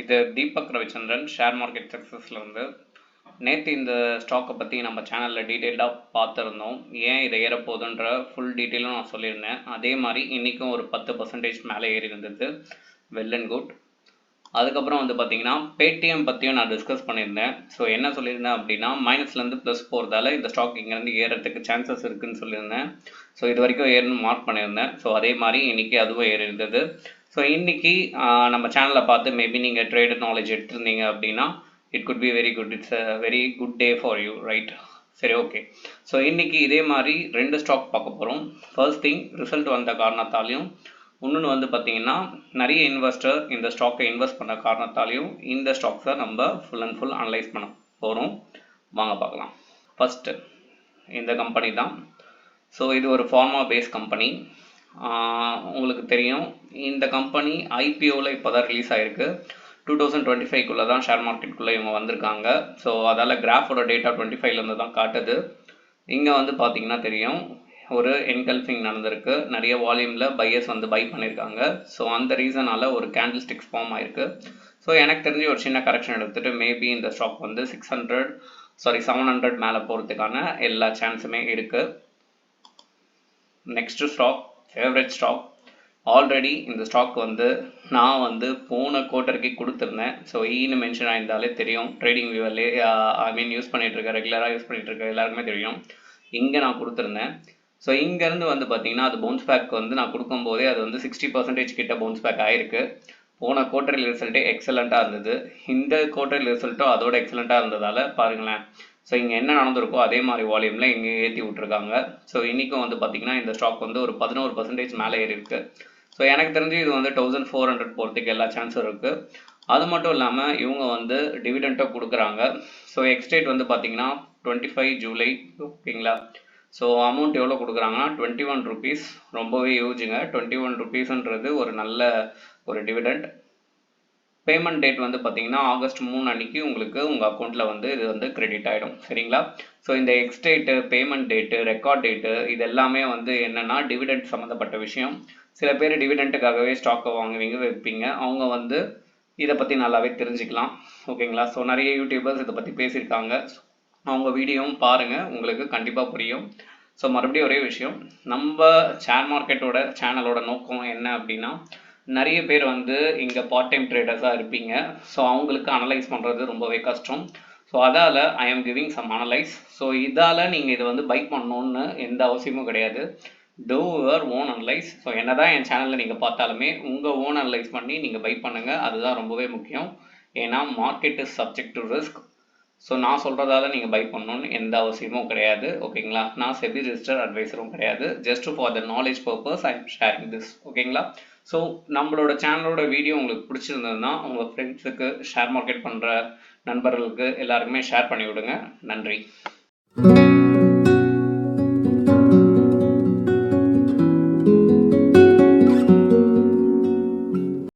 இது Deepak Ravichandran share market சக்ஸஸ்ல இருந்து. நேற்று இந்த ஸ்டாக்கை பற்றி நம்ம சேனலில் டீட்டெயில்டாக பார்த்துருந்தோம். ஏன் இதை ஏறப்போகுதுன்ற ஃபுல் டீட்டெயிலும் நான் சொல்லியிருந்தேன். அதே மாதிரி இன்றைக்கும் ஒரு 10% மேலே ஏறி இருந்தது. Well and good. அதுக்கப்புறம் வந்து பார்த்தீங்கன்னா பேடிஎம் பற்றியும் நான் டிஸ்கஸ் பண்ணியிருந்தேன். ஸோ என்ன சொல்லியிருந்தேன் அப்படின்னா, மைனஸ்லேருந்து ப்ளஸ் போகிறதால இந்த ஸ்டாக் இங்கேருந்து ஏறதுக்கு சான்சஸ் இருக்குதுன்னு சொல்லியிருந்தேன். ஸோ இது வரைக்கும் ஏறுன்னு மார்க் பண்ணியிருந்தேன். ஸோ அதே மாதிரி இன்றைக்கி அதுவும் ஏறி இருந்தது. ஸோ இன்றைக்கி நம்ம சேனலை பார்த்து மேபி நீங்கள் ட்ரேடர் நாலேஜ் எடுத்திருந்தீங்க அப்படின்னா it could be very good. It's a very good day for you, right? சரி, ஓகே. ஸோ இன்றைக்கி இதே மாதிரி 2 ஸ்டாக் பார்க்க போகிறோம். ஃபர்ஸ்ட் திங், ரிசல்ட் வந்த காரணத்தாலையும், இன்னொன்று வந்து பார்த்தீங்கன்னா நிறைய இன்வெஸ்டர் இந்த ஸ்டாக்கை இன்வெஸ்ட் பண்ண காரணத்தாலையும் இந்த ஸ்டாக்ஸை நம்ம ஃபுல் அண்ட் ஃபுல் அனலைஸ் பண்ண போகிறோம். வாங்க பார்க்கலாம். ஃபஸ்ட்டு இந்த கம்பெனி தான். ஸோ இது ஒரு ஃபார்மா பேஸ் கம்பெனி. உங்களுக்கு தெரியும், இந்த கம்பெனி ஐபிஓவில் இப்போ தான் ரிலீஸ் ஆகிருக்கு. 2025 தான் ஷேர் மார்க்கெட்டுக்குள்ளே இவங்க வந்திருக்காங்க. ஸோ அதால் கிராஃபோட டேட்டா 25லேருந்து தான் காட்டுது. இங்கே வந்து பார்த்தீங்கன்னா தெரியும், ஒரு என்கல்ஃபிங் நடந்திருக்கு. நிறைய வால்யூமில் பையர்ஸ் வந்து பை பண்ணியிருக்காங்க. ஸோ அந்த ரீசனால் ஒரு கேண்டில் ஸ்டிக்ஸ் ஃபார்ம் ஆயிருக்கு. ஸோ எனக்கு தெரிஞ்சு ஒரு சின்ன கரெக்ஷன் எடுத்துகிட்டு மேபி இந்த ஸ்டாக் வந்து 700 மேலே போகிறதுக்கான எல்லா சான்ஸுமே இருக்குது. Next stock, favourite stock. Already இந்த ஸ்டாக் வந்து நான் வந்து போன குவார்ட்டருக்கு கொடுத்துருந்தேன். ஸோ ஈன்னு மென்ஷன் ஆயிருந்தாலே தெரியும். ட்ரேடிங் வியூவர்லே யூஸ் பண்ணிகிட்ருக்கேன், ரெகுலராக யூஸ் பண்ணிகிட்ருக்கேன், எல்லாருக்குமே தெரியும். இங்கே நான் கொடுத்துருந்தேன். ஸோ இங்கேருந்து வந்து பார்த்தீங்கன்னா அது பவுன்ஸ் பேக் வந்து நான் கொடுக்கும்போதே அது வந்து 60% கிட்ட பவுன்ஸ் பேக் ஆகிருக்கு. போன குவார்ட்டர்லி ரிசல்ட்டே எக்ஸலண்ட்டாக இருந்தது. இந்த குவார்ட்டர்லி ரிசல்ட்டும் அதோட எக்ஸலண்ட்டாக இருந்ததால் பாருங்களேன். ஸோ இங்கே என்ன நடந்திருக்கோ அதே மாதிரி வால்யூமில் இங்கே ஏற்றி விட்ருக்காங்க. ஸோ இன்றைக்கும் வந்து பார்த்திங்கன்னா இந்த ஸ்டாக் வந்து ஒரு 11% மேலே ஏறி இருக்குது. ஸோ எனக்கு தெரிஞ்சு இது வந்து 1400 போகிறதுக்கு எல்லா சான்ஸும் இருக்குது. அது மட்டும் இல்லாமல் இவங்க வந்து டிவிடெண்ட்டாக கொடுக்குறாங்க. ஸோ எக்ஸ்டேட் வந்து பார்த்திங்கன்னா 25 ஜூலை, ஓகேங்களா? ஸோ அமௌண்ட் எவ்வளோ கொடுக்குறாங்கன்னா 21 ருபீஸ். ரொம்பவே யூஜுங்க. 21 ருபீஸ்ன்றது ஒரு நல்ல ஒரு டிவிடெண்ட். பேமெண்ட் டேட் வந்து பார்த்தீங்கன்னா ஆகஸ்ட் 3 அன்னைக்கு உங்களுக்கு உங்கள் அக்கௌண்ட்டில் வந்து இது வந்து கிரெடிட் ஆகிடும், சரிங்களா? ஸோ இந்த ex-date, payment date, record date, இது எல்லாமே வந்து என்னென்னா டிவிடெண்ட் சம்மந்தப்பட்ட விஷயம். சில பேர் டிவிடெண்ட்டுக்காகவே ஸ்டாக்கை வாங்குவீங்க, வைப்பீங்க. அவங்க வந்து இதை பற்றி நல்லாவே தெரிஞ்சுக்கலாம், ஓகேங்களா? ஸோ நிறைய யூடியூபர்ஸ் இதை பற்றி பேசியிருக்காங்க. அவங்க வீடியோவும் பாருங்கள், உங்களுக்கு கண்டிப்பாக புரியும். ஸோ மறுபடியும் ஒரே விஷயம், நம்ம ஷேர் மார்க்கெட்டோட சேனலோட நோக்கம் என்ன அப்படின்னா, நிறைய பேர் வந்து இங்கே பார்ட் டைம் ட்ரேடர்ஸாக இருப்பீங்க. ஸோ அவங்களுக்கு அனலைஸ் பண்ணுறது ரொம்பவே கஷ்டம். ஸோ அதால் ஐ ஆம் கிவிங் சம் அனலைஸ். ஸோ இதால் நீங்கள் இதை வந்து பை பண்ணணுன்னு எந்த அவசியமும் கிடையாது. Two your own analyse. So என்ன தான் என் சேனலில் நீங்கள் பார்த்தாலுமே உங்கள் ஓன் அனலைஸ் பண்ணி நீங்கள் பை பண்ணுங்கள். அதுதான் ரொம்பவே முக்கியம். ஏன்னா market is subject to risk. So நான் சொல்கிறதால நீங்கள் பை பண்ணணுன்னு எந்த அவசியமும் கிடையாது, ஓகேங்களா? நான் செபி ரிஜிஸ்டர் அட்வைஸரும் கிடையாது. Just for the knowledge purpose I am sharing this, ஓகேங்களா? ஸோ நம்மளோட சேனலோட வீடியோ உங்களுக்கு பிடிச்சிருந்ததுன்னா உங்கள் ஃப்ரெண்ட்ஸுக்கு, ஷேர் மார்க்கெட் பண்ணுற நண்பர்களுக்கு எல்லாருக்குமே ஷேர் பண்ணி விடுங்க. நன்றி.